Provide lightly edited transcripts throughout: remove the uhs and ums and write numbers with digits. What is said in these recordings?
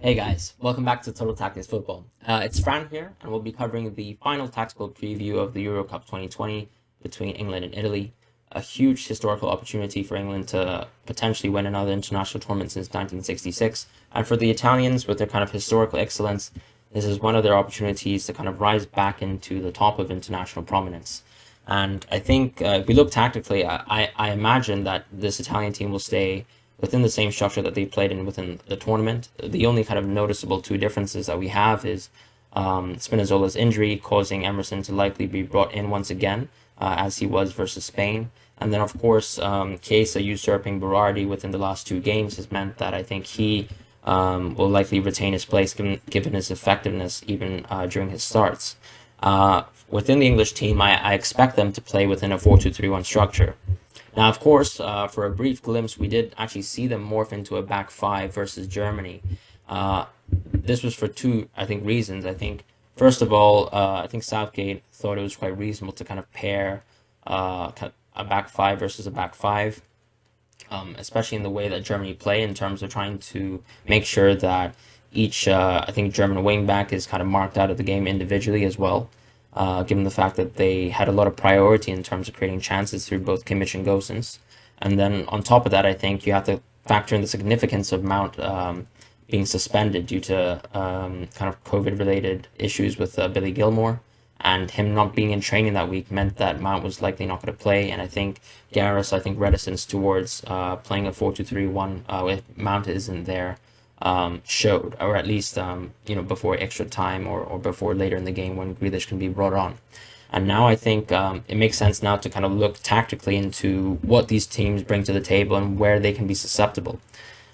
Hey guys, welcome back to Total Tactics Football. It's Fran here, and we'll be covering the final tactical preview of the Euro Cup 2020 between England and Italy. A huge historical opportunity for England to potentially win another international tournament since 1966. And for the Italians, with their kind of historical excellence, this is one of their opportunities to kind of rise back into the top of international prominence. And I think if we look tactically, I imagine that this Italian team will stay within the same structure that they played in within the tournament. The only kind of noticeable two differences that we have is Spinazzola's injury causing Emerson to likely be brought in once again, as he was versus Spain. And then, of course, Chiesa usurping Berardi within the last two games has meant that I think he will likely retain his place given his effectiveness even during his starts. Within the English team, I expect them to play within a 4-2-3-1 structure. Now, of course, for a brief glimpse, we did actually see them morph into a back five versus Germany. This was for two, I think, reasons. I think, first of all, I think Southgate thought it was quite reasonable to kind of pair a back five versus a back five, especially in the way that Germany play in terms of trying to make sure that each, I think, German wing back is kind of marked out of the game individually as well, given the fact that they had a lot of priority in terms of creating chances through both Kimmich and Gosens. And then on top of that, I think you have to factor in the significance of Mount being suspended due to kind of COVID-related issues with Billy Gilmore. And him not being in training that week meant that Mount was likely not going to play. And I think Gareth's, reticence towards playing a 4-2-3-1 with Mount isn't there showed, or at least before extra time or before later in the game when Grealish can be brought on. And now I think it makes sense now to kind of look tactically into what these teams bring to the table and where they can be susceptible.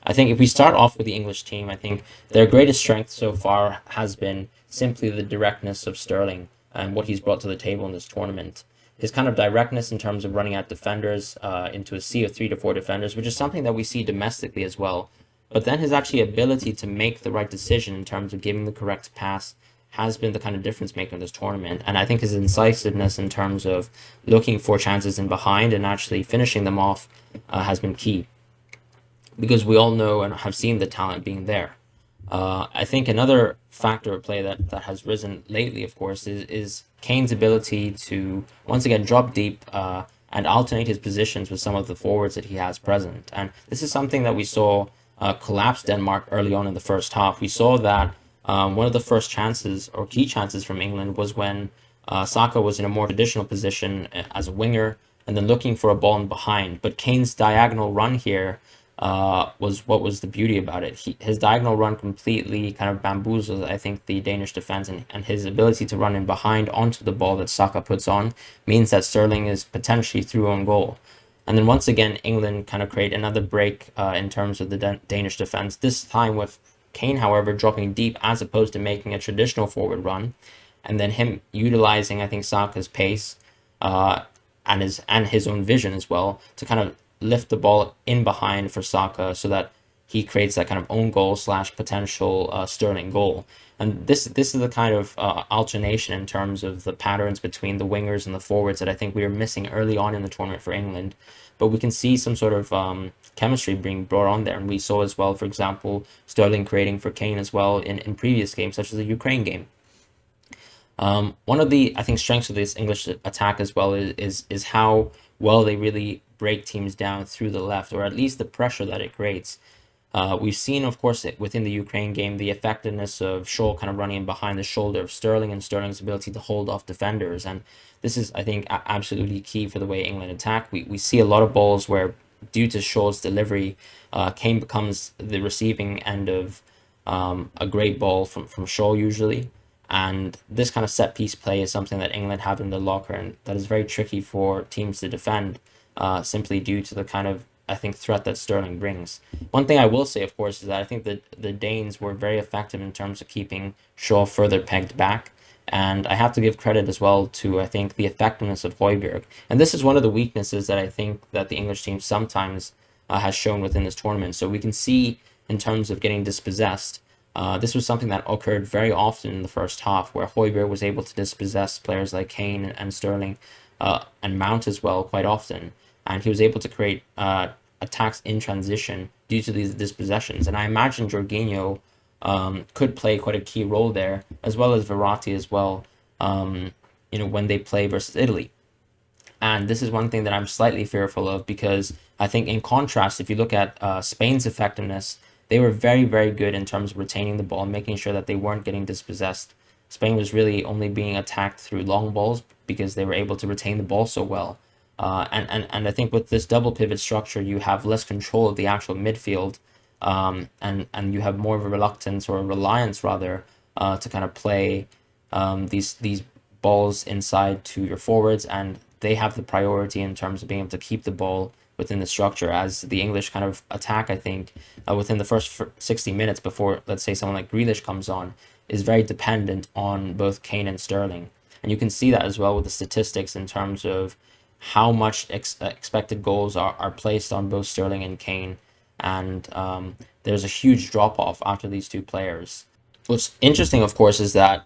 I think if we start off with the English team, I think their greatest strength so far has been simply the directness of Sterling and what he's brought to the table in this tournament. His kind of directness in terms of running at defenders into a sea of 3 to 4 defenders, which is something that we see domestically as well. But then his actually ability to make the right decision in terms of giving the correct pass has been the kind of difference maker in this tournament. And I think his incisiveness in terms of looking for chances in behind and actually finishing them off has been key. Because we all know and have seen the talent being there. I think another factor at play that has risen lately, of course, is Kane's ability to once again drop deep and alternate his positions with some of the forwards that he has present. And this is something that we saw collapse Denmark early on in the first half. We saw that one of the first chances or key chances from England was when Saka was in a more traditional position as a winger and then looking for a ball in behind. But Kane's diagonal run here was what was the beauty about it. His diagonal run completely kind of bamboozled, I think, the Danish defense, and his ability to run in behind onto the ball that Saka puts on means that Sterling is potentially through on goal. And then once again, England kind of create another break in terms of the Danish defense, this time with Kane, however, dropping deep as opposed to making a traditional forward run, and then him utilizing, I think, Saka's pace and his own vision as well to kind of lift the ball in behind for Saka so that he creates that kind of own goal / potential Sterling goal. And this is the kind of alternation in terms of the patterns between the wingers and the forwards that I think we were missing early on in the tournament for England. But we can see some sort of chemistry being brought on there. And we saw as well, for example, Sterling creating for Kane as well in previous games, such as the Ukraine game. One of the, I think, strengths of this English attack as well is how well they really break teams down through the left, or at least the pressure that it creates. We've seen, of course, within the Ukraine game, the effectiveness of Scholl kind of running in behind the shoulder of Sterling and Sterling's ability to hold off defenders. And this is, I think, absolutely key for the way England attack. We see a lot of balls where, due to Scholl's delivery, Kane becomes the receiving end of a great ball from Scholl usually. And this kind of set piece play is something that England have in the locker, and that is very tricky for teams to defend, simply due to the kind of, I think, threat that Sterling brings. One thing I will say, of course, is that I think that the Danes were very effective in terms of keeping Shaw further pegged back. And I have to give credit as well to, I think, the effectiveness of Højbjerg. And this is one of the weaknesses that I think that the English team sometimes has shown within this tournament. So we can see in terms of getting dispossessed, this was something that occurred very often in the first half, where Højbjerg was able to dispossess players like Kane and Sterling and Mount as well quite often. And he was able to create attacks in transition due to these dispossessions. And I imagine Jorginho could play quite a key role there, as well as Verratti as well, when they play versus Italy. And this is one thing that I'm slightly fearful of, because I think, in contrast, if you look at Spain's effectiveness, they were very, very good in terms of retaining the ball and making sure that they weren't getting dispossessed. Spain was really only being attacked through long balls because they were able to retain the ball so well. And I think with this double pivot structure, you have less control of the actual midfield, and you have more of a reluctance, or a reliance rather, to kind of play these balls inside to your forwards, and they have the priority in terms of being able to keep the ball within the structure, as the English kind of attack, I think, within the first 60 minutes before, let's say, someone like Grealish comes on, is very dependent on both Kane and Sterling. And you can see that as well with the statistics in terms of how much expected goals are placed on both Sterling and Kane. And there's a huge drop off after these two players. What's interesting, of course, is that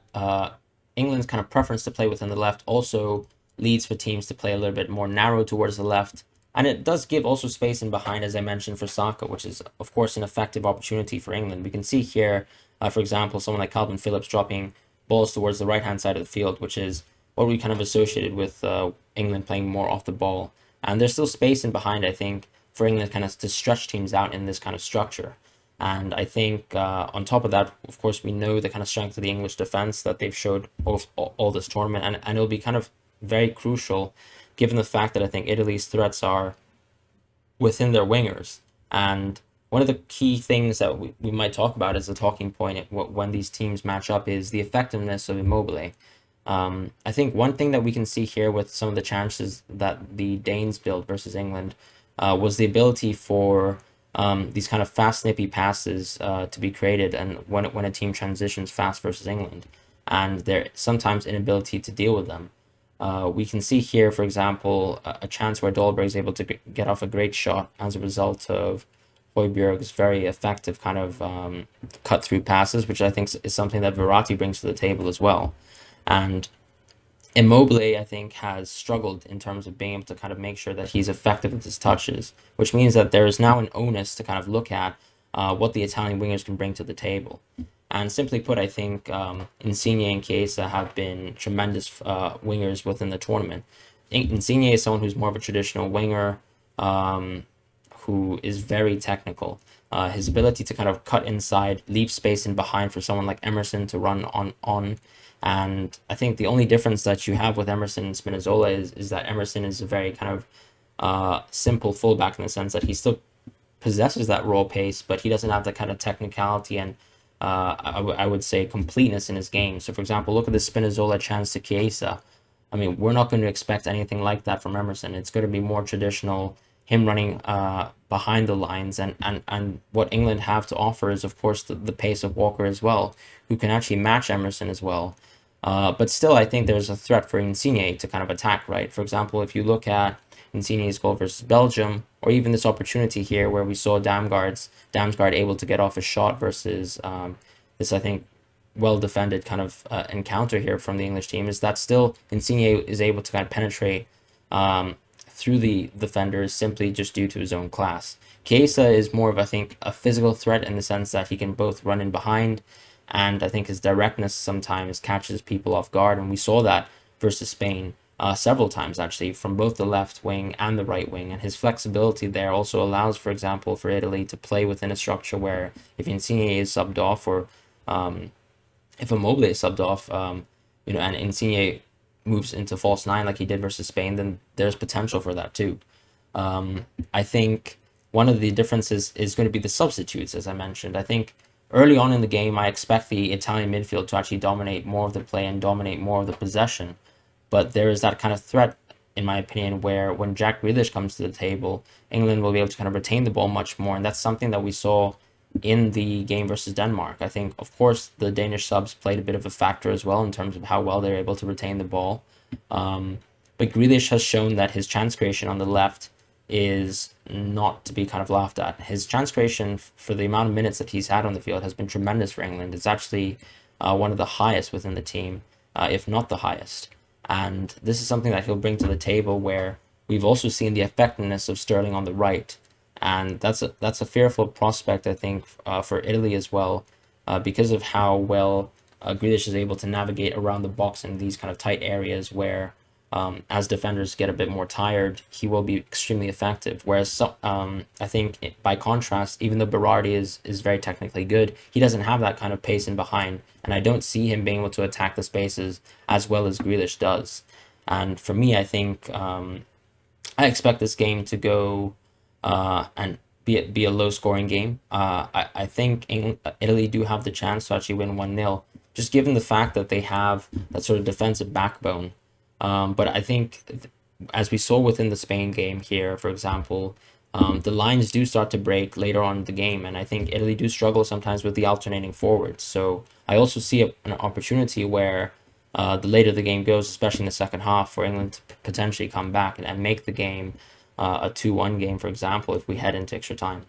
England's kind of preference to play within the left also leads for teams to play a little bit more narrow towards the left. And it does give also space in behind, as I mentioned, for Saka, which is, of course, an effective opportunity for England. We can see here, for example, someone like Calvin Phillips dropping balls towards the right-hand side of the field, which is what we kind of associated with England playing more off the ball. And there's still space in behind, I think, for England kind of to stretch teams out in this kind of structure. And I think on top of that, of course, we know the kind of strength of the English defense that they've showed all this tournament. And it'll be kind of very crucial, given the fact that I think Italy's threats are within their wingers. And one of the key things that we might talk about as a talking point when these teams match up is the effectiveness of Immobile. I think one thing that we can see here with some of the chances that the Danes built versus England was the ability for these kind of fast, snippy passes to be created, and when a team transitions fast versus England, and their sometimes inability to deal with them. We can see here, for example, a chance where Dolberg is able to get off a great shot as a result of Højbjerg's very effective kind of cut-through passes, which I think is something that Verratti brings to the table as well. And Immobile, I think, has struggled in terms of being able to kind of make sure that he's effective with his touches, which means that there is now an onus to kind of look at what the Italian wingers can bring to the table. And simply put, I think Insigne and Chiesa have been tremendous wingers within the tournament. Insigne is someone who's more of a traditional winger, who is very technical. His ability to kind of cut inside, leave space in behind for someone like Emerson to run on. And I think the only difference that you have with Emerson and Spinazzola is that Emerson is a very kind of simple fullback, in the sense that he still possesses that raw pace, but he doesn't have that kind of technicality and I would say completeness in his game. So, for example, look at the Spinazzola chance to Chiesa. I mean, we're not going to expect anything like that from Emerson. It's going to be more traditional, him running behind the lines. And what England have to offer is, of course, the pace of Walker as well, who can actually match Emerson as well. But still, I think there's a threat for Insigne to kind of attack, right? For example, if you look at Insigne's goal versus Belgium, or even this opportunity here where we saw Damsgaard able to get off a shot versus this, I think, well-defended kind of encounter here from the English team, is that still Insigne is able to kind of penetrate through the defenders simply just due to his own class. Chiesa is more of, I think, a physical threat in the sense that he can both run in behind, and I think his directness sometimes catches people off guard, and we saw that versus Spain several times, actually, from both the left wing and the right wing. And his flexibility there also allows, for example, for Italy to play within a structure where if Insigne is subbed off, or if Immobile is subbed off, and Insigne moves into false nine like he did versus Spain, then there's potential for that too. I think one of the differences is going to be the substitutes, as I mentioned. I think early on in the game, I expect the Italian midfield to actually dominate more of the play and dominate more of the possession. But there is that kind of threat, in my opinion, where when Jack Grealish comes to the table, England will be able to kind of retain the ball much more. And that's something that we saw in the game versus Denmark. I think, of course, the Danish subs played a bit of a factor as well in terms of how well they're able to retain the ball. But Grealish has shown that his chance creation on the left is not to be kind of laughed at. His chance creation for the amount of minutes that he's had on the field has been tremendous for England. It's actually one of the highest within the team, if not the highest. And this is something that he'll bring to the table, where we've also seen the effectiveness of Sterling on the right. And that's a fearful prospect, I think, for Italy as well, because of how well Grealish is able to navigate around the box in these kind of tight areas where, as defenders get a bit more tired, he will be extremely effective. Whereas I think by contrast, even though Berardi is very technically good, he doesn't have that kind of pace in behind, and I don't see him being able to attack the spaces as well as Grealish does. And for me, I think I expect this game to go and be a low scoring game. I think Italy do have the chance to actually win 1-0, just given the fact that they have that sort of defensive backbone. But I think, as we saw within the Spain game here, for example, the lines do start to break later on in the game, and I think Italy do struggle sometimes with the alternating forwards. So I also see an opportunity where the later the game goes, especially in the second half, for England to potentially come back and make the game a 2-1 game, for example, if we head into extra time.